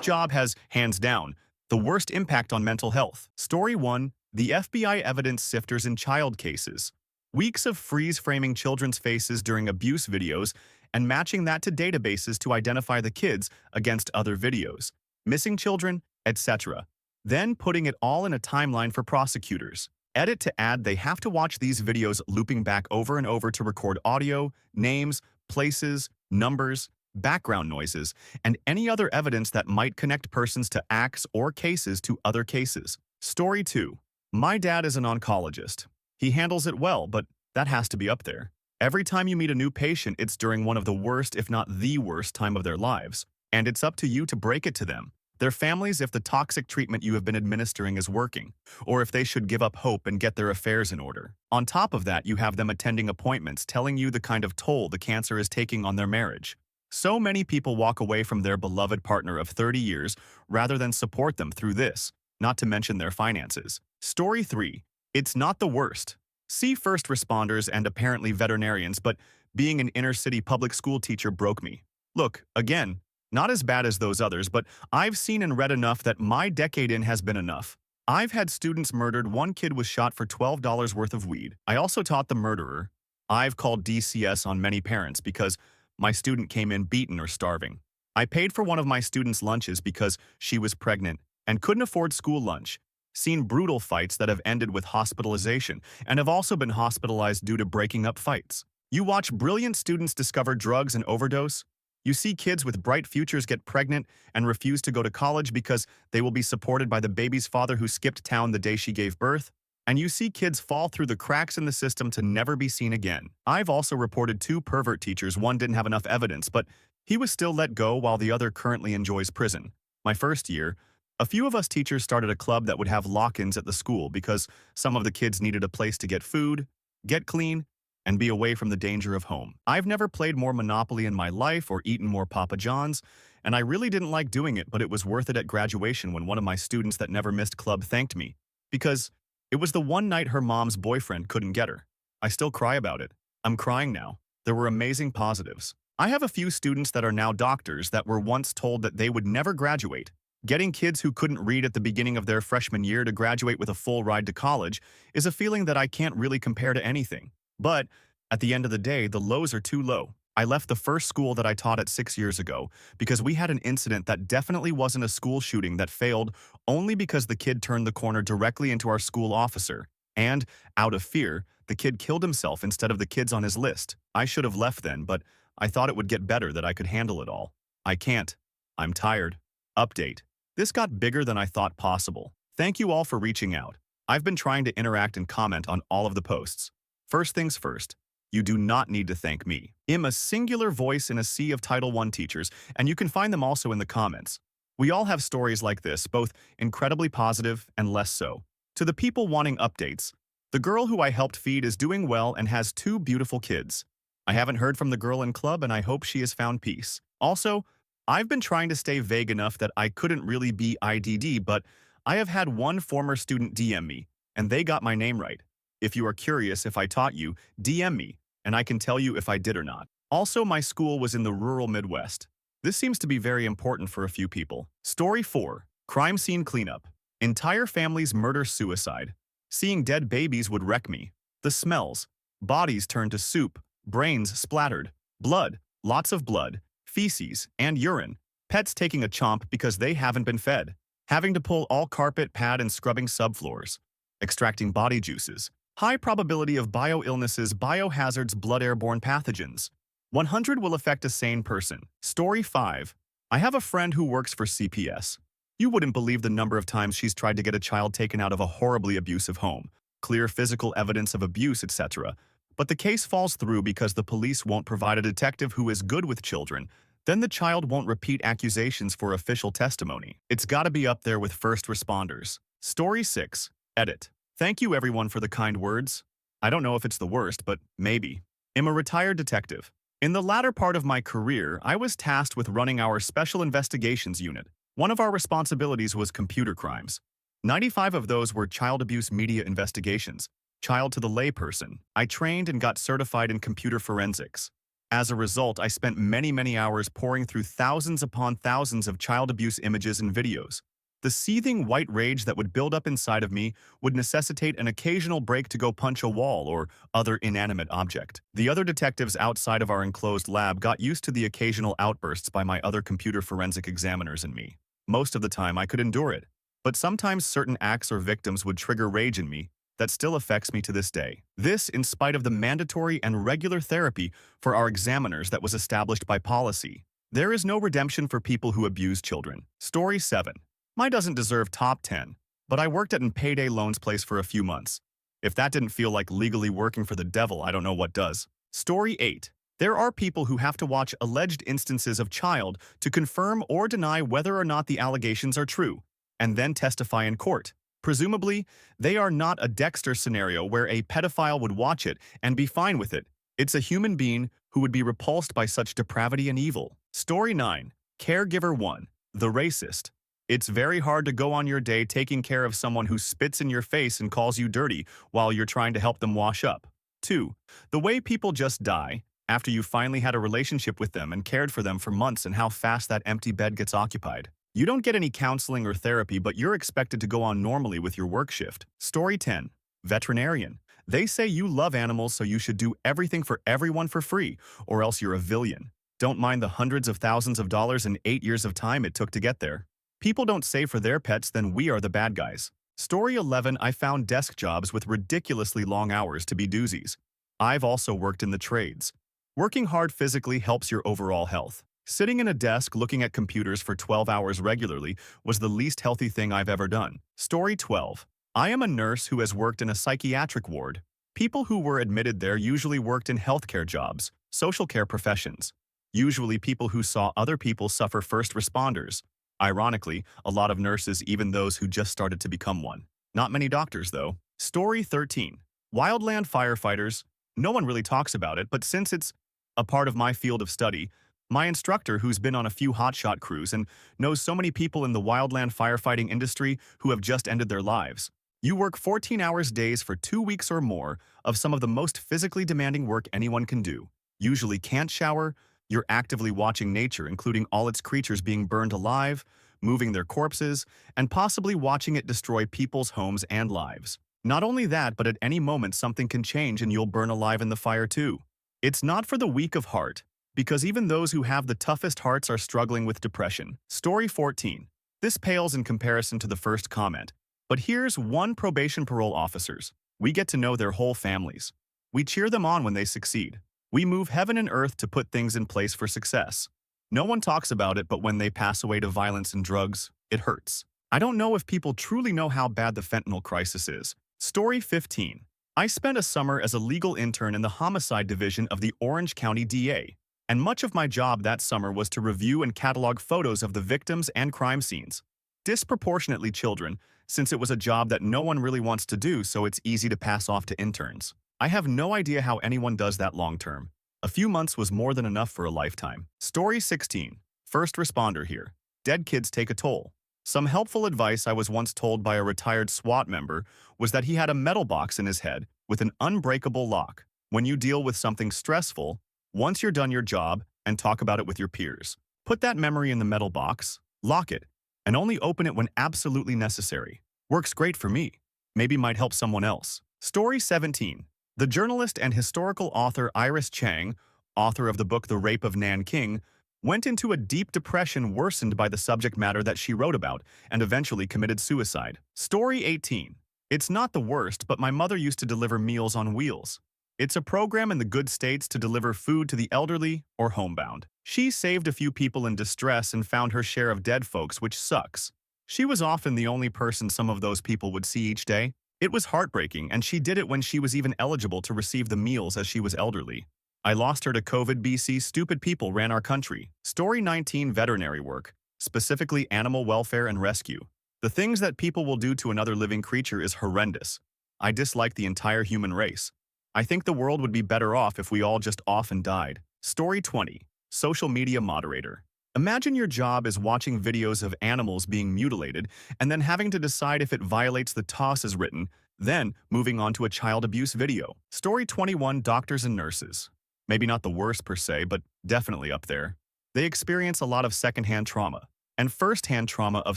job has, hands down, the worst impact on mental health. Story 1. The FBI evidence sifters in child cases. Weeks of freeze-framing children's faces during abuse videos and matching that to databases to identify the kids against other videos, missing children, etc. Then putting it all in a timeline for prosecutors. Edit to add they have to watch these videos looping back over and over to record audio, names, places, numbers, background noises, and any other evidence that might connect persons to acts or cases to other cases. Story 2. My dad is an oncologist. He handles it well, but that has to be up there. Every time you meet a new patient, it's during one of the worst, if not the worst, time of their lives, and it's up to you to break it to them, their families, if the toxic treatment you have been administering is working, or if they should give up hope and get their affairs in order. On top of that, you have them attending appointments telling you the kind of toll the cancer is taking on their marriage. So many people walk away from their beloved partner of 30 years rather than support them through this, not to mention their finances. Story 3. It's not the worst. See first responders and apparently veterinarians, but being an inner-city public school teacher broke me. Look, again, not as bad as those others, but I've seen and read enough that my decade in has been enough. I've had students murdered. One kid was shot for $12 worth of weed. I also taught the murderer. I've called DCS on many parents because my student came in beaten or starving. I paid for one of my students' lunches because she was pregnant and couldn't afford school lunch. Seen brutal fights that have ended with hospitalization and have also been hospitalized due to breaking up fights. You watch brilliant students discover drugs and overdose. You see kids with bright futures get pregnant and refuse to go to college because they will be supported by the baby's father who skipped town the day she gave birth. And you see kids fall through the cracks in the system to never be seen again. I've also reported 2 pervert teachers. One didn't have enough evidence, but he was still let go while the other currently enjoys prison. My first year, a few of us teachers started a club that would have lock-ins at the school because some of the kids needed a place to get food, get clean, and be away from the danger of home. I've never played more Monopoly in my life or eaten more Papa John's, and I really didn't like doing it, but it was worth it at graduation when one of my students that never missed club thanked me, because it was the one night her mom's boyfriend couldn't get her. I still cry about it. I'm crying now. There were amazing positives. I have a few students that are now doctors that were once told that they would never graduate. Getting kids who couldn't read at the beginning of their freshman year to graduate with a full ride to college is a feeling that I can't really compare to anything. But at the end of the day, the lows are too low. I left the first school that I taught at 6 years ago because we had an incident that definitely wasn't a school shooting that failed only because the kid turned the corner directly into our school officer. And, out of fear, the kid killed himself instead of the kids on his list. I should have left then, but I thought it would get better, that I could handle it all. I can't. I'm tired. Update. This got bigger than I thought possible. Thank you all for reaching out. I've been trying to interact and comment on all of the posts. First things first, you do not need to thank me. I'm a singular voice in a sea of Title I teachers, and you can find them also in the comments. We all have stories like this, both incredibly positive and less so. To the people wanting updates, the girl who I helped feed is doing well and has 2 beautiful kids. I haven't heard from the girl in club, and I hope she has found peace. Also, I've been trying to stay vague enough that I couldn't really be IDD, but I have had one former student DM me, and they got my name right. If you are curious if I taught you, DM me, and I can tell you if I did or not. Also, my school was in the rural Midwest. This seems to be very important for a few people. Story 4. Crime scene cleanup. Entire families murder-suicide. Seeing dead babies would wreck me. The smells. Bodies turned to soup. Brains splattered. Blood. Lots of blood. Feces and urine. Pets taking a chomp because they haven't been fed. Having to pull all carpet, pad, and scrubbing subfloors. Extracting body juices. High probability of bioillnesses, biohazards, blood airborne pathogens. 100 will affect a sane person. Story 5. I have a friend who works for CPS. You wouldn't believe the number of times she's tried to get a child taken out of a horribly abusive home, clear physical evidence of abuse, etc. But the case falls through because the police won't provide a detective who is good with children. Then the child won't repeat accusations for official testimony. It's gotta be up there with first responders. Story 6. Edit. Thank you everyone for the kind words. I don't know if it's the worst, but maybe. I'm a retired detective. In the latter part of my career, I was tasked with running our Special Investigations Unit. One of our responsibilities was computer crimes. 95 of those were child abuse media investigations. Child to the layperson. I trained and got certified in computer forensics. As a result, I spent many hours poring through thousands upon thousands of child abuse images and videos. The seething white rage that would build up inside of me would necessitate an occasional break to go punch a wall or other inanimate object. The other detectives outside of our enclosed lab got used to the occasional outbursts by my other computer forensic examiners and me. Most of the time, I could endure it. But sometimes certain acts or victims would trigger rage in me that still affects me to this day. This, in spite of the mandatory and regular therapy for our examiners that was established by policy. There is no redemption for people who abuse children. Story 7. Mine doesn't deserve top 10, but I worked at a payday loans place for a few months. If that didn't feel like legally working for the devil, I don't know what does. Story 8. There are people who have to watch alleged instances of child to confirm or deny whether or not the allegations are true, and then testify in court. Presumably, they are not a Dexter scenario where a pedophile would watch it and be fine with it. It's a human being who would be repulsed by such depravity and evil. Story 9. Caregiver 1. The racist. It's very hard to go on your day taking care of someone who spits in your face and calls you dirty while you're trying to help them wash up. 2. The way people just die after you finally had a relationship with them and cared for them for months and how fast that empty bed gets occupied. You don't get any counseling or therapy, but you're expected to go on normally with your work shift. Story 10. Veterinarian. They say you love animals, so you should do everything for everyone for free, or else you're a villain. Don't mind the hundreds of thousands of dollars and 8 years of time it took to get there. People don't save for their pets, then we are the bad guys. Story 11. I found desk jobs with ridiculously long hours to be doozies. I've also worked in the trades. Working hard physically helps your overall health. Sitting in a desk looking at computers for 12 hours regularly was the least healthy thing I've ever done. Story 12. I am a nurse who has worked in a psychiatric ward. People who were admitted there usually worked in healthcare jobs, social care professions. Usually people who saw other people suffer, first responders. Ironically, a lot of nurses, even those who just started to become one. Not many doctors, though. Story 13. Wildland firefighters. No one really talks about it, but since it's a part of my field of study, my instructor, who's been on a few hotshot crews and knows so many people in the wildland firefighting industry who have just ended their lives. You work 14 hours days for 2 weeks or more of some of the most physically demanding work anyone can do. Usually can't shower, you're actively watching nature, including all its creatures being burned alive, moving their corpses, and possibly watching it destroy people's homes and lives. Not only that, but at any moment something can change and you'll burn alive in the fire too. It's not for the weak of heart, because even those who have the toughest hearts are struggling with depression. Story 14. This pales in comparison to the first comment, but here's one: probation parole officers. We get to know their whole families. We cheer them on when they succeed. We move heaven and earth to put things in place for success. No one talks about it, but when they pass away to violence and drugs, it hurts. I don't know if people truly know how bad the fentanyl crisis is. Story 15. I spent a summer as a legal intern in the homicide division of the Orange County DA. And much of my job that summer was to review and catalog photos of the victims and crime scenes. Disproportionately children, since it was a job that no one really wants to do, so it's easy to pass off to interns. I have no idea how anyone does that long term. A few months was more than enough for a lifetime. Story 16. First responder here. Dead kids take a toll. Some helpful advice I was once told by a retired SWAT member was that he had a metal box in his head with an unbreakable lock. When you deal with something stressful, once you're done your job and talk about it with your peers, put that memory in the metal box, lock it, and only open it when absolutely necessary. Works great for me. Maybe might help someone else. Story 17. The journalist and historical author Iris Chang, author of the book The Rape of Nanking, went into a deep depression worsened by the subject matter that she wrote about and eventually committed suicide. Story 18. It's not the worst, but my mother used to deliver Meals on Wheels. It's a program in the good states to deliver food to the elderly or homebound. She saved a few people in distress and found her share of dead folks, which sucks. She was often the only person some of those people would see each day. It was heartbreaking, and she did it when she was even eligible to receive the meals as she was elderly. I lost her to COVID. BC. Stupid people ran our country. Story 19. Veterinary work, specifically animal welfare and rescue. The things that people will do to another living creature is horrendous. I dislike the entire human race. I think the world would be better off if we all just off and died. Story 20. Social media moderator. Imagine your job is watching videos of animals being mutilated and then having to decide if it violates the TOS as written, then moving on to a child abuse video. Story 21. Doctors and nurses. Maybe not the worst per se, but definitely up there. They experience a lot of secondhand trauma and first-hand trauma of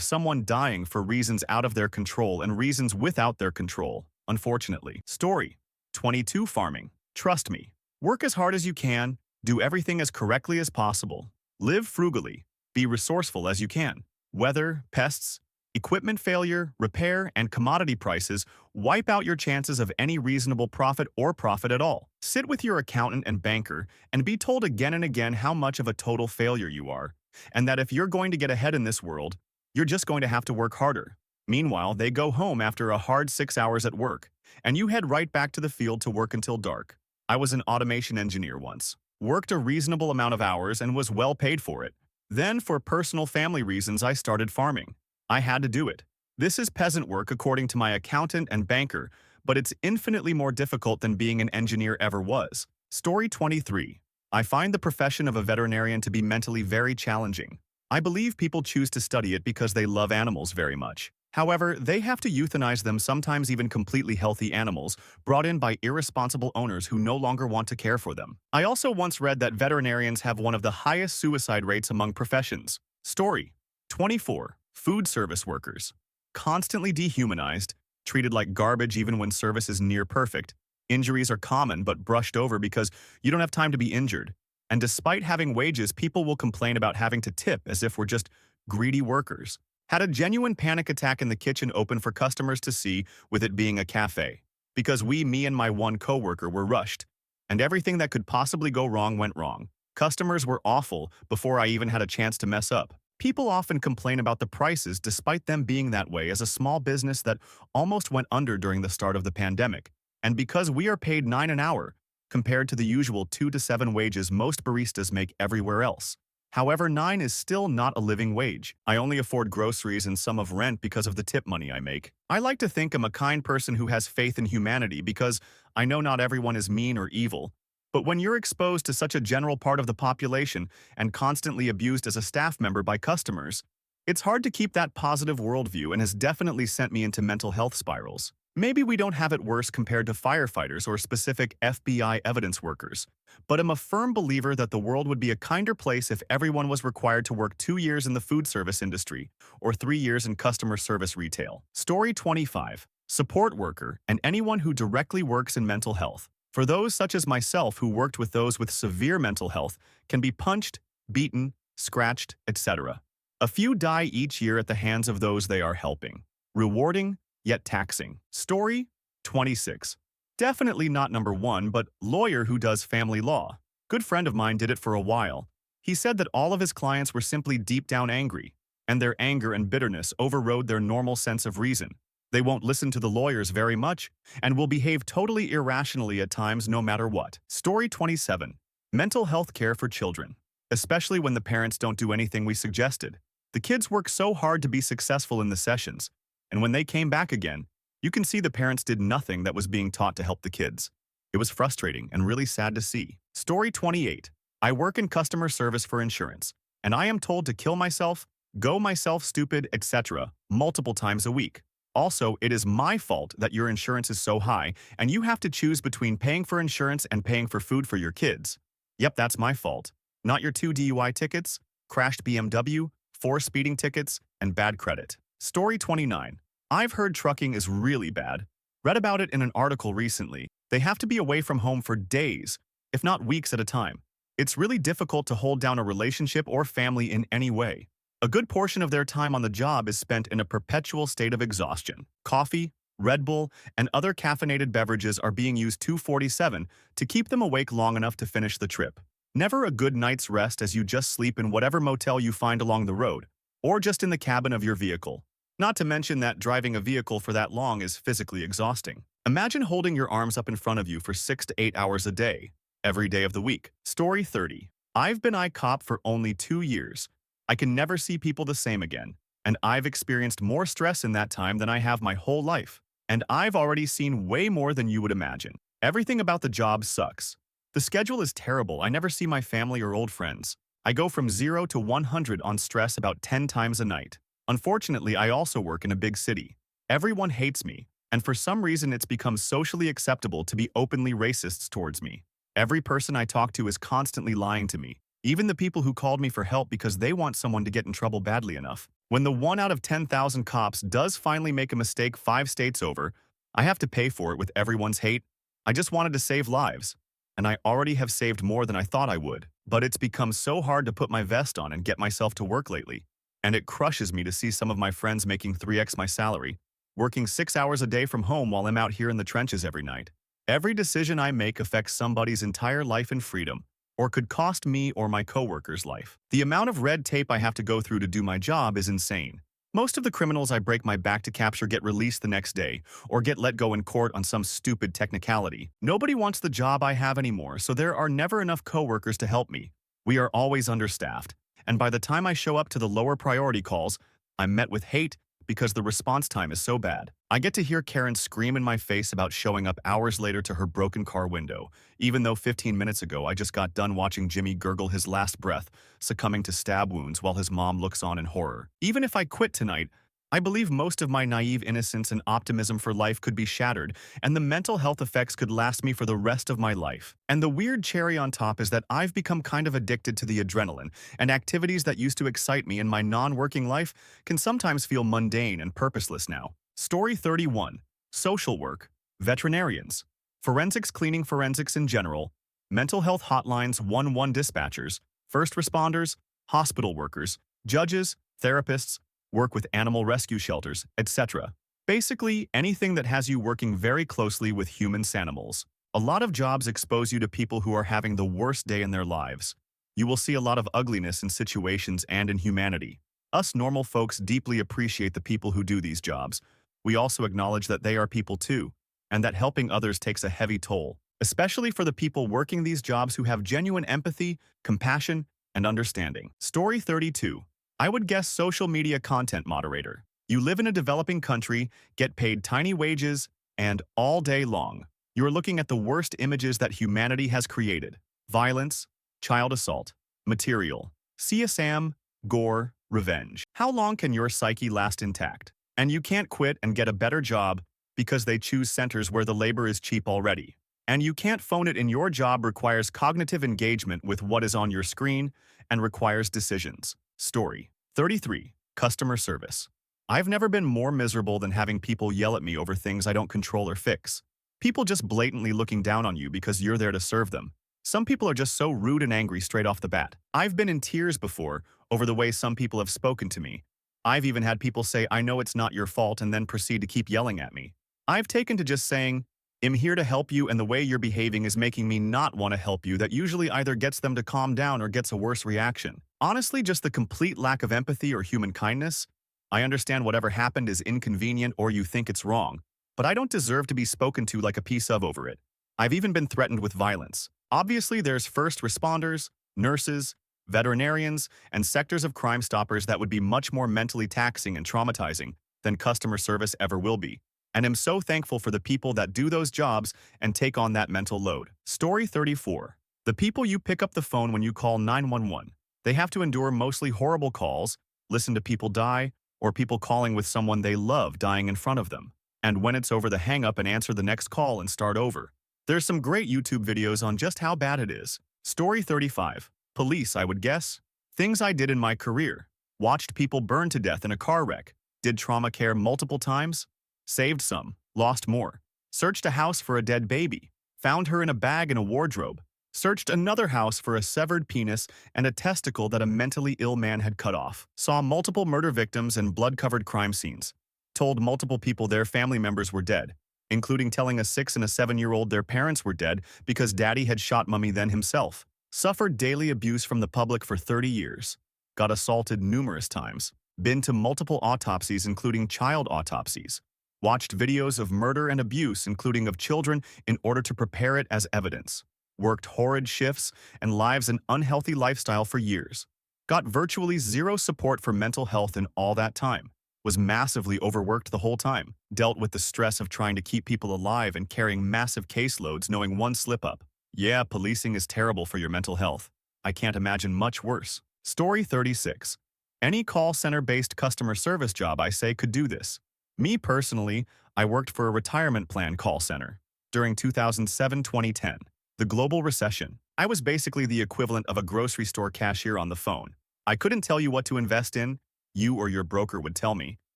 someone dying for reasons out of their control and reasons without their control, unfortunately. Story 22. Farming. Trust me. Work as hard as you can, do everything as correctly as possible, live frugally, be resourceful as you can. Weather, pests, equipment failure, repair, and commodity prices wipe out your chances of any reasonable profit or profit at all. Sit with your accountant and banker and be told again and again how much of a total failure you are, and that if you're going to get ahead in this world, you're just going to have to work harder. Meanwhile, they go home after a hard 6 hours at work, and you head right back to the field to work until dark. I was an automation engineer once, worked a reasonable amount of hours and was well paid for it. Then, for personal family reasons, I started farming. I had to do it. This is peasant work according to my accountant and banker, but it's infinitely more difficult than being an engineer ever was. Story 23. I find the profession of a veterinarian to be mentally very challenging. I believe people choose to study it because they love animals very much. However, they have to euthanize them, sometimes even completely healthy animals, brought in by irresponsible owners who no longer want to care for them. I also once read that veterinarians have one of the highest suicide rates among professions. Story 24. Food service workers. Constantly dehumanized, treated like garbage even when service is near perfect. Injuries are common but brushed over because you don't have time to be injured. And despite having wages, people will complain about having to tip as if we're just greedy workers. Had a genuine panic attack in the kitchen open for customers to see, with it being a cafe. Because me and my one coworker were rushed, and everything that could possibly go wrong went wrong. Customers were awful before I even had a chance to mess up. People often complain about the prices despite them being that way as a small business that almost went under during the start of the pandemic. And because we are paid $9 an hour, compared to the usual 2 to 7 wages most baristas make everywhere else. However, $9 is still not a living wage. I only afford groceries and some of rent because of the tip money I make. I like to think I'm a kind person who has faith in humanity because I know not everyone is mean or evil. But when you're exposed to such a general part of the population and constantly abused as a staff member by customers, it's hard to keep that positive worldview and has definitely sent me into mental health spirals. Maybe we don't have it worse compared to firefighters or specific FBI evidence workers, but I'm a firm believer that the world would be a kinder place if everyone was required to work 2 years in the food service industry or 3 years in customer service retail. Story 25. Support worker and anyone who directly works in mental health. For those such as myself who worked with those with severe mental health, can be punched, beaten, scratched, etc. A few die each year at the hands of those they are helping. Rewarding, yet taxing. Story 26. Definitely not number 1, but lawyer who does family law. Good friend of mine did it for a while. He said that all of his clients were simply deep down angry, and their anger and bitterness overrode their normal sense of reason. They won't listen to the lawyers very much and will behave totally irrationally at times no matter what. Story 27. Mental health care for children. Especially when the parents don't do anything we suggested. The kids work so hard to be successful in the sessions, and when they came back again, you can see the parents did nothing that was being taught to help the kids. It was frustrating and really sad to see. Story 28. I work in customer service for insurance, and I am told to kill myself, go myself stupid, etc. multiple times a week. Also, it is my fault that your insurance is so high, and you have to choose between paying for insurance and paying for food for your kids. Yep, that's my fault. Not your 2 DUI tickets, crashed BMW, 4 speeding tickets, and bad credit. Story 29. I've heard trucking is really bad. Read about it in an article recently. They have to be away from home for days, if not weeks at a time. It's really difficult to hold down a relationship or family in any way. A good portion of their time on the job is spent in a perpetual state of exhaustion. Coffee, Red Bull, and other caffeinated beverages are being used 24/7 to keep them awake long enough to finish the trip. Never a good night's rest as you just sleep in whatever motel you find along the road, or just in the cabin of your vehicle. Not to mention that driving a vehicle for that long is physically exhausting. Imagine holding your arms up in front of you for 6 to 8 hours a day, every day of the week. Story 30. I've been ICOP for only 2 years. I can never see people the same again, and I've experienced more stress in that time than I have my whole life. And I've already seen way more than you would imagine. Everything about the job sucks. The schedule is terrible. I never see my family or old friends. I go from 0 to 100 on stress about 10 times a night. Unfortunately, I also work in a big city. Everyone hates me, and for some reason it's become socially acceptable to be openly racist towards me. Every person I talk to is constantly lying to me, even the people who called me for help because they want someone to get in trouble badly enough. When the 1 out of 10,000 cops does finally make a mistake 5 states over, I have to pay for it with everyone's hate. I just wanted to save lives, and I already have saved more than I thought I would. But it's become so hard to put my vest on and get myself to work lately. And it crushes me to see some of my friends making 3x my salary, working 6 hours a day from home while I'm out here in the trenches every night. Every decision I make affects somebody's entire life and freedom, or could cost me or my coworker's life. The amount of red tape I have to go through to do my job is insane. Most of the criminals I break my back to capture get released the next day, or get let go in court on some stupid technicality. Nobody wants the job I have anymore, so there are never enough coworkers to help me. We are always understaffed, and by the time I show up to the lower priority calls, I'm met with hate because the response time is so bad. I get to hear Karen scream in my face about showing up hours later to her broken car window, even though 15 minutes ago I just got done watching Jimmy gurgle his last breath, succumbing to stab wounds while his mom looks on in horror. Even if I quit tonight, I believe most of my naive innocence and optimism for life could be shattered, and the mental health effects could last me for the rest of my life. And the weird cherry on top is that I've become kind of addicted to the adrenaline, and activities that used to excite me in my non-working life can sometimes feel mundane and purposeless now. Story 31. Social work, veterinarians, forensics cleaning forensics in general, mental health hotlines 111 dispatchers, first responders, hospital workers, judges, therapists, work with animal rescue shelters, etc. Basically, anything that has you working very closely with human animals. A lot of jobs expose you to people who are having the worst day in their lives. You will see a lot of ugliness in situations and in humanity. Us normal folks deeply appreciate the people who do these jobs. We also acknowledge that they are people too, and that helping others takes a heavy toll, especially for the people working these jobs who have genuine empathy, compassion, and understanding. Story 32. I would guess social media content moderator. You live in a developing country, get paid tiny wages, and all day long, you're looking at the worst images that humanity has created. Violence, child assault, material, CSAM, gore, revenge. How long can your psyche last intact? And you can't quit and get a better job because they choose centers where the labor is cheap already. And you can't phone it in. Your job requires cognitive engagement with what is on your screen and requires decisions. Story 33. Customer service. I've never been more miserable than having people yell at me over things I don't control or fix. People just blatantly looking down on you because you're there to serve them. Some people are just so rude and angry straight off the bat. I've been in tears before over the way some people have spoken to me. I've even had people say, "I know it's not your fault," and then proceed to keep yelling at me. I've taken to just saying, "I'm here to help you, and the way you're behaving is making me not want to help you." That usually either gets them to calm down or gets a worse reaction. Honestly, just the complete lack of empathy or human kindness. I understand whatever happened is inconvenient or you think it's wrong, but I don't deserve to be spoken to like a piece of over it. I've even been threatened with violence. Obviously, there's first responders, nurses, veterinarians, and sectors of Crime Stoppers that would be much more mentally taxing and traumatizing than customer service ever will be. And am so thankful for the people that do those jobs and take on that mental load. Story 34. The people you pick up the phone when you call 911. They have to endure mostly horrible calls, listen to people die, or people calling with someone they love dying in front of them. And when it's over, the hang up and answer the next call and start over. There's some great YouTube videos on just how bad it is. Story 35. Police, I would guess. Things I did in my career. Watched people burn to death in a car wreck. Did trauma care multiple times. Saved some, lost more. Searched a house for a dead baby. Found her in a bag in a wardrobe. Searched another house for a severed penis and a testicle that a mentally ill man had cut off. Saw multiple murder victims and blood-covered crime scenes. Told multiple people their family members were dead, including telling a 6- and a 7-year-old their parents were dead because daddy had shot mummy then himself. Suffered daily abuse from the public for 30 years. Got assaulted numerous times. Been to multiple autopsies, including child autopsies. Watched videos of murder and abuse, including of children, in order to prepare it as evidence. Worked horrid shifts and lives an unhealthy lifestyle for years. Got virtually zero support for mental health in all that time. Was massively overworked the whole time. Dealt with the stress of trying to keep people alive and carrying massive caseloads, knowing one slip-up. Yeah, policing is terrible for your mental health. I can't imagine much worse. Story 36. Any call center-based customer service job I say could do this. Me personally, I worked for a retirement plan call center during 2007-2010. The global recession. I was basically the equivalent of a grocery store cashier on the phone. I couldn't tell you what to invest in. You or your broker would tell me,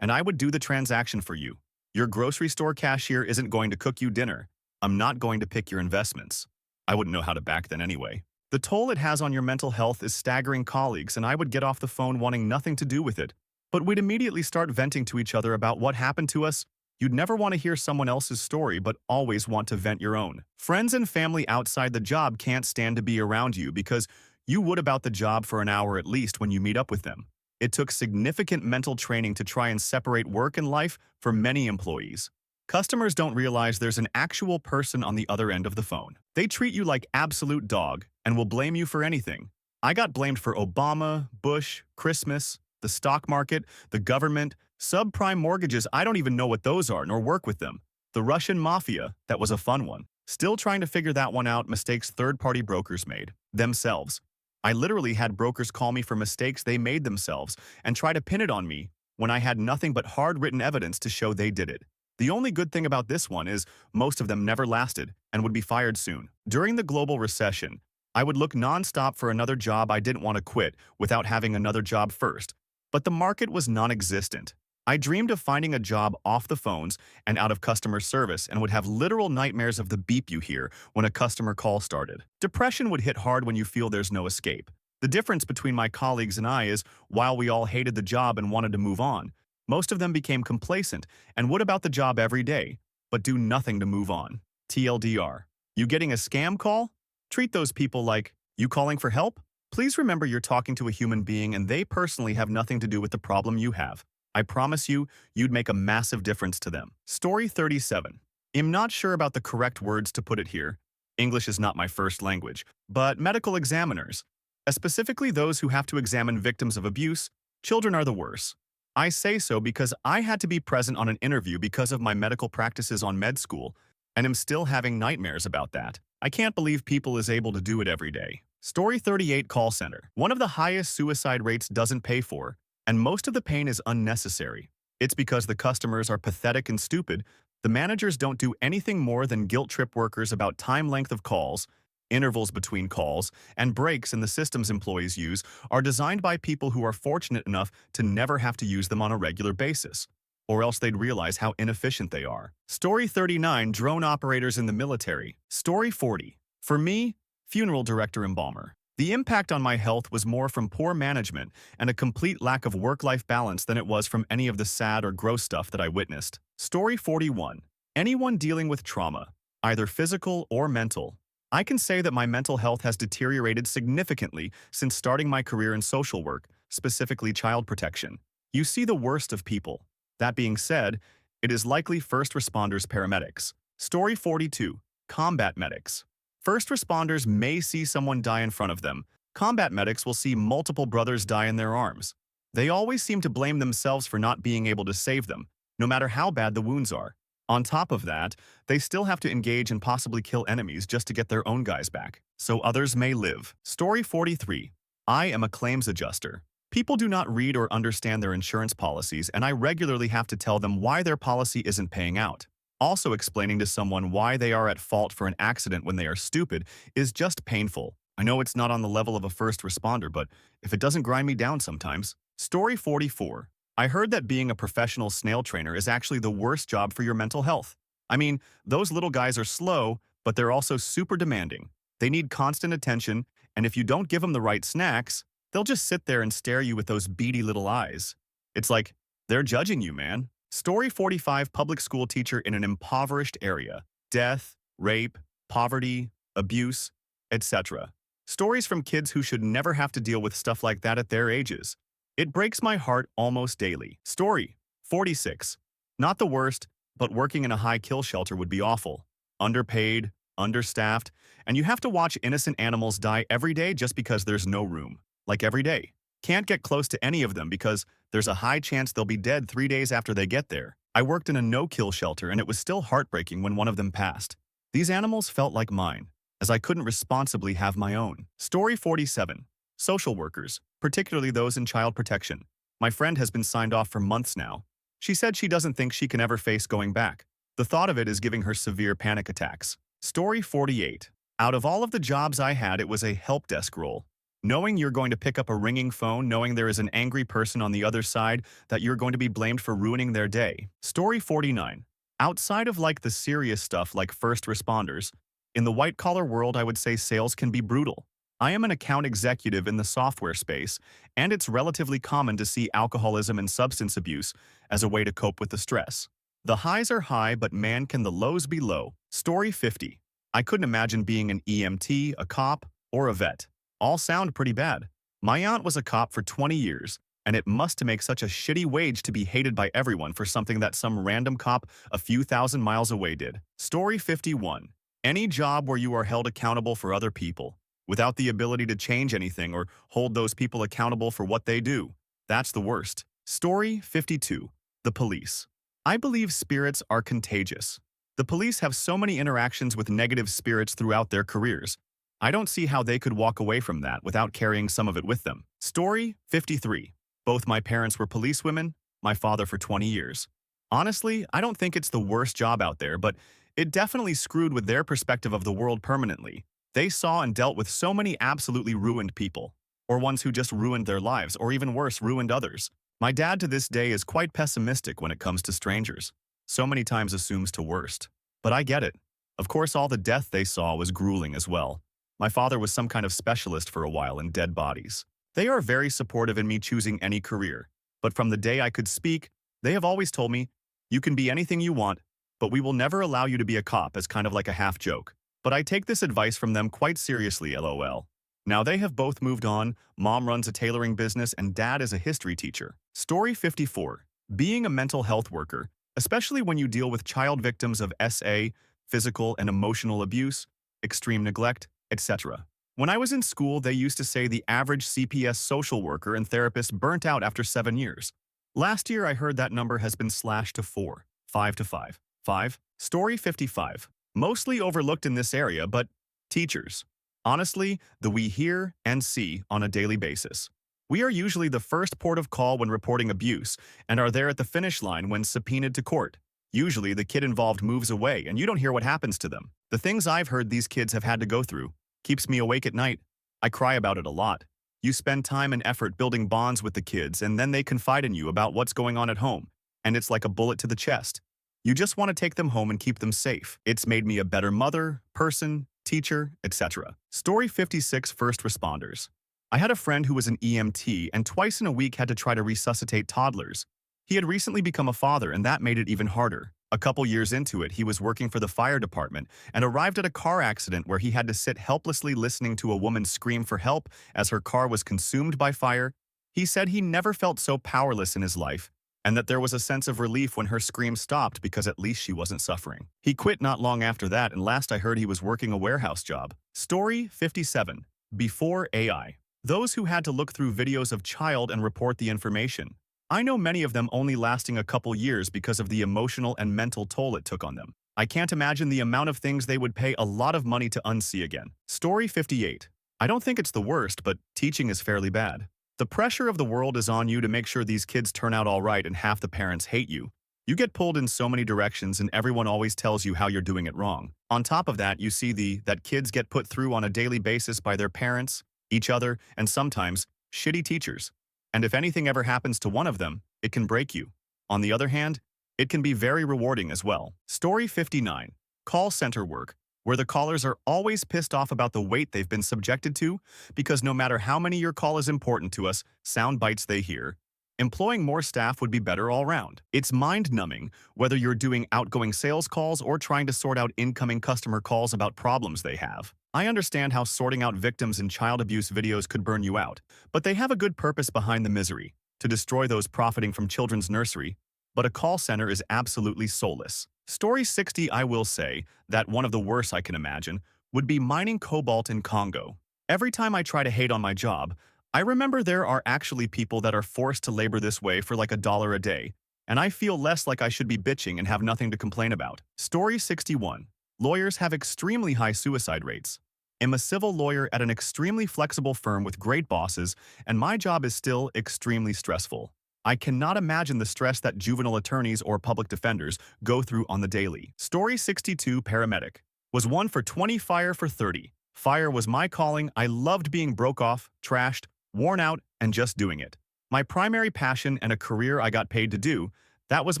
and I would do the transaction for you. Your grocery store cashier isn't going to cook you dinner. I'm not going to pick your investments. I wouldn't know how to back then anyway. The toll it has on your mental health is staggering, colleagues, and I would get off the phone wanting nothing to do with it. But we'd immediately start venting to each other about what happened to us. You'd never want to hear someone else's story, but always want to vent your own. Friends and family outside the job can't stand to be around you because you would about the job for an hour at least when you meet up with them. It took significant mental training to try and separate work and life for many employees. Customers don't realize there's an actual person on the other end of the phone. They treat you like absolute dog and will blame you for anything. I got blamed for Obama, Bush, Christmas, the stock market, the government, subprime mortgages. I don't even know what those are nor work with them. The Russian mafia, that was a fun one. Still trying to figure that one out. Mistakes third-party brokers made themselves. I literally had brokers call me for mistakes they made themselves and try to pin it on me when I had nothing but hard-written evidence to show they did it. The only good thing about this one is most of them never lasted and would be fired soon. During the global recession, I would look nonstop for another job. I didn't want to quit without having another job first, but the market was non-existent. I dreamed of finding a job off the phones and out of customer service and would have literal nightmares of the beep you hear when a customer call started. Depression would hit hard when you feel there's no escape. The difference between my colleagues and I is, while we all hated the job and wanted to move on, most of them became complacent and would about the job every day, but do nothing to move on. TLDR. You getting a scam call? Treat those people like, you calling for help? Please remember you're talking to a human being and they personally have nothing to do with the problem you have. I promise you, you'd make a massive difference to them. Story 37. I'm not sure about the correct words to put it here. English is not my first language, but medical examiners, specifically those who have to examine victims of abuse, children are the worst. I say so because I had to be present on an interview because of my medical practices on med school, and am still having nightmares about that. I can't believe people is able to do it every day. Story 38. Call center. One of the highest suicide rates doesn't pay for, and most of the pain is unnecessary. It's because the customers are pathetic and stupid. The managers don't do anything more than guilt-trip workers about time length of calls, intervals between calls, and breaks in the systems employees use are designed by people who are fortunate enough to never have to use them on a regular basis, or else they'd realize how inefficient they are. Story 39. Drone operators in the military. Story 40. For me, funeral director embalmer. The impact on my health was more from poor management and a complete lack of work-life balance than it was from any of the sad or gross stuff that I witnessed. Story 41. Anyone dealing with trauma, either physical or mental. I can say that my mental health has deteriorated significantly since starting my career in social work, specifically child protection. You see the worst of people. That being said, it is likely first responders, paramedics. Story 42. Combat medics. First responders may see someone die in front of them. Combat medics will see multiple brothers die in their arms. They always seem to blame themselves for not being able to save them, no matter how bad the wounds are. On top of that, they still have to engage and possibly kill enemies just to get their own guys back, so others may live. Story 43. I am a claims adjuster. People do not read or understand their insurance policies, and I regularly have to tell them why their policy isn't paying out. Also, explaining to someone why they are at fault for an accident when they are stupid is just painful. I know it's not on the level of a first responder, but if it doesn't grind me down sometimes. Story 44. I heard that being a professional snail trainer is actually the worst job for your mental health. I mean, those little guys are slow, but they're also super demanding. They need constant attention, and if you don't give them the right snacks, they'll just sit there and stare at you with those beady little eyes. It's like, they're judging you, man. Story 45. Public school teacher in an impoverished area. Death, rape, poverty, abuse, etc. Stories from kids who should never have to deal with stuff like that at their ages. It breaks my heart almost daily. Story 46. Not the worst, but working in a high kill shelter would be awful. Underpaid, understaffed, and you have to watch innocent animals die every day just because there's no room. Like every day. Can't get close to any of them because there's a high chance they'll be dead 3 days after they get there. I worked in a no-kill shelter and it was still heartbreaking when one of them passed. These animals felt like mine, as I couldn't responsibly have my own. Story 47. Social workers, particularly those in child protection. My friend has been signed off for months now. She said she doesn't think she can ever face going back. The thought of it is giving her severe panic attacks. Story 48. Out of all of the jobs I had, it was a help desk role. Knowing you're going to pick up a ringing phone, knowing there is an angry person on the other side, that you're going to be blamed for ruining their day. Story 49. Outside of like the serious stuff like first responders, in the white-collar world, I would say sales can be brutal. I am an account executive in the software space, and it's relatively common to see alcoholism and substance abuse as a way to cope with the stress. The highs are high, but man, can the lows be low. Story 50. I couldn't imagine being an EMT, a cop, or a vet. All sound pretty bad. My aunt was a cop for 20 years, and it must make such a shitty wage to be hated by everyone for something that some random cop a few thousand miles away did. Story 51. Any job where you are held accountable for other people, without the ability to change anything or hold those people accountable for what they do. That's the worst. Story 52. The police. I believe spirits are contagious. The police have so many interactions with negative spirits throughout their careers. I don't see how they could walk away from that without carrying some of it with them. Story 53. Both my parents were policewomen, my father for 20 years. Honestly, I don't think it's the worst job out there, but it definitely screwed with their perspective of the world permanently. They saw and dealt with so many absolutely ruined people, or ones who just ruined their lives, or even worse, ruined others. My dad to this day is quite pessimistic when it comes to strangers. So many times assumes to worst. But I get it. Of course, all the death they saw was grueling as well. My father was some kind of specialist for a while in dead bodies. They are very supportive in me choosing any career. But from the day I could speak, they have always told me, you can be anything you want, but we will never allow you to be a cop, as kind of like a half joke. But I take this advice from them quite seriously, lol. Now they have both moved on. Mom runs a tailoring business and dad is a history teacher. Story 54. Being a mental health worker, especially when you deal with child victims of SA, physical and emotional abuse, extreme neglect, etc. When I was in school, they used to say the average CPS social worker and therapist burnt out after 7 years. Last year, I heard that number has been slashed to 4. 5 to 5. 5. Story 55. Mostly overlooked in this area, but teachers. Honestly, the we hear and see on a daily basis. We are usually the first port of call when reporting abuse and are there at the finish line when subpoenaed to court. Usually, the kid involved moves away and you don't hear what happens to them. The things I've heard these kids have had to go through keeps me awake at night. I cry about it a lot. You spend time and effort building bonds with the kids and then they confide in you about what's going on at home, and it's like a bullet to the chest. You just want to take them home and keep them safe. It's made me a better mother, person, teacher, etc. Story 56. First responders. I had a friend who was an EMT and twice in a week had to try to resuscitate toddlers. He had recently become a father and that made it even harder. A couple years into it, he was working for the fire department and arrived at a car accident where he had to sit helplessly listening to a woman scream for help as her car was consumed by fire. He said he never felt so powerless in his life, and that there was a sense of relief when her scream stopped because at least she wasn't suffering. He quit not long after that, and last I heard he was working a warehouse job. Story 57. Before AI. Those who had to look through videos of child and report the information. I know many of them only lasting a couple years because of the emotional and mental toll it took on them. I can't imagine the amount of things they would pay a lot of money to unsee again. Story 58. I don't think it's the worst, but teaching is fairly bad. The pressure of the world is on you to make sure these kids turn out all right and half the parents hate you. You get pulled in so many directions and everyone always tells you how you're doing it wrong. On top of that, you see that kids get put through on a daily basis by their parents, each other, and sometimes shitty teachers. And if anything ever happens to one of them, it can break you. On the other hand, it can be very rewarding as well. Story 59. Call center work, where the callers are always pissed off about the weight they've been subjected to, because no matter how many your call is important to us, sound bites they hear. Employing more staff would be better all round. It's mind-numbing, whether you're doing outgoing sales calls or trying to sort out incoming customer calls about problems they have. I understand how sorting out victims in child abuse videos could burn you out, but they have a good purpose behind the misery, to destroy those profiting from children's nursery. But a call center is absolutely soulless. Story 60. I will say that one of the worst I can imagine would be mining cobalt in Congo. Every time I try to hate on my job, I remember there are actually people that are forced to labor this way for like $1 a day, and I feel less like I should be bitching and have nothing to complain about. Story 61. Lawyers have extremely high suicide rates. I'm a civil lawyer at an extremely flexible firm with great bosses, and my job is still extremely stressful. I cannot imagine the stress that juvenile attorneys or public defenders go through on the daily. Story 62. Paramedic. Was 1 for 20, fire for 30. Fire was my calling. I loved being broke off, trashed, worn out, and just doing it. My primary passion and a career I got paid to do, that was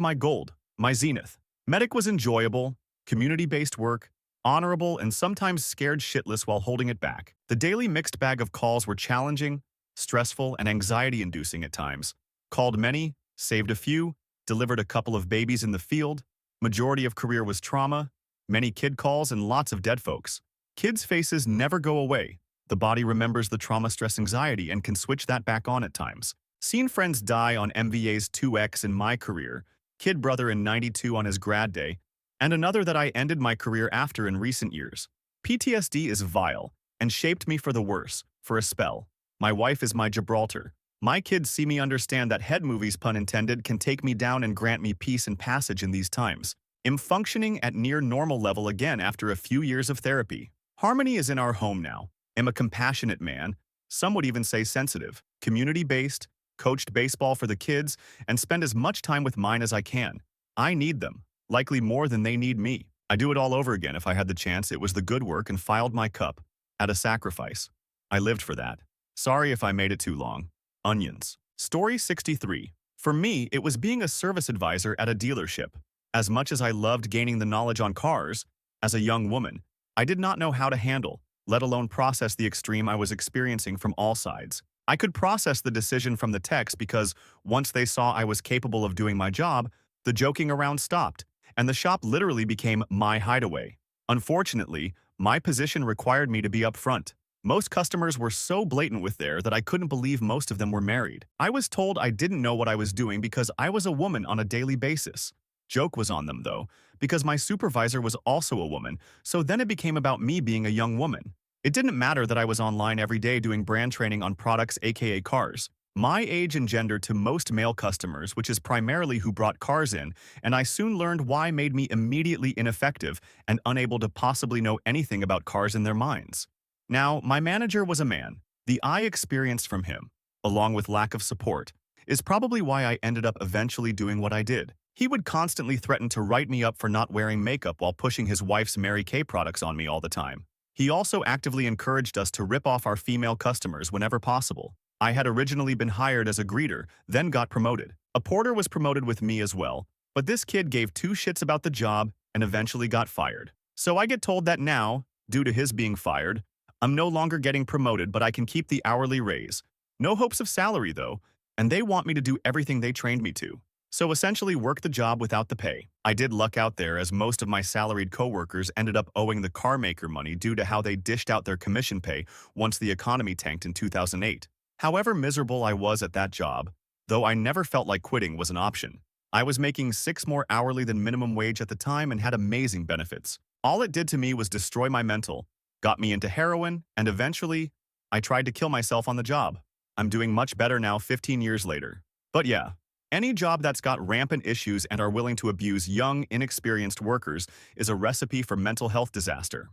my gold, my zenith. Medic was enjoyable, community-based work, honorable, and sometimes scared shitless while holding it back. The daily mixed bag of calls were challenging, stressful, and anxiety-inducing at times. Called many, saved a few, delivered a couple of babies in the field. Majority of career was trauma, many kid calls, and lots of dead folks. Kids' faces never go away. The body remembers the trauma, stress, anxiety, and can switch that back on at times. Seen friends die on MVA's 2X in my career, kid brother in 92 on his grad day, and another that I ended my career after in recent years. PTSD is vile and shaped me for the worse, for a spell. My wife is my Gibraltar. My kids see me understand that head movies, pun intended, can take me down and grant me peace and passage in these times. I'm functioning at near normal level again after a few years of therapy. Harmony is in our home now. I'm a compassionate man, some would even say sensitive, community-based, coached baseball for the kids, and spend as much time with mine as I can. I need them, likely more than they need me. I do it all over again if I had the chance. It was the good work and filed my cup. At a sacrifice. I lived for that. Sorry if I made it too long. Onions. Story 63. For me, it was being a service advisor at a dealership. As much as I loved gaining the knowledge on cars, as a young woman, I did not know how to handle, let alone process the extreme I was experiencing from all sides. I could process the decision from the techs because once they saw I was capable of doing my job, the joking around stopped, and the shop literally became my hideaway. Unfortunately, my position required me to be upfront. Most customers were so blatant with there that I couldn't believe most of them were married. I was told I didn't know what I was doing because I was a woman on a daily basis. Joke was on them, though, because my supervisor was also a woman, so then it became about me being a young woman. It didn't matter that I was online every day doing brand training on products, aka cars. My age and gender to most male customers, which is primarily who brought cars in, and I soon learned why made me immediately ineffective and unable to possibly know anything about cars in their minds. Now, my manager was a man. The I experienced from him, along with lack of support, is probably why I ended up eventually doing what I did. He would constantly threaten to write me up for not wearing makeup while pushing his wife's Mary Kay products on me all the time. He also actively encouraged us to rip off our female customers whenever possible. I had originally been hired as a greeter, then got promoted. A porter was promoted with me as well, but this kid gave two shits about the job and eventually got fired. So I get told that now, due to his being fired, I'm no longer getting promoted, but I can keep the hourly raise. No hopes of salary, though, and they want me to do everything they trained me to. So essentially work the job without the pay. I did luck out there as most of my salaried coworkers ended up owing the car maker money due to how they dished out their commission pay once the economy tanked in 2008. However miserable I was at that job, though I never felt like quitting was an option. I was making 6 more hourly than minimum wage at the time and had amazing benefits. All it did to me was destroy my mental, got me into heroin, and eventually, I tried to kill myself on the job. I'm doing much better now 15 years later. But yeah, any job that's got rampant issues and are willing to abuse young, inexperienced workers is a recipe for mental health disaster.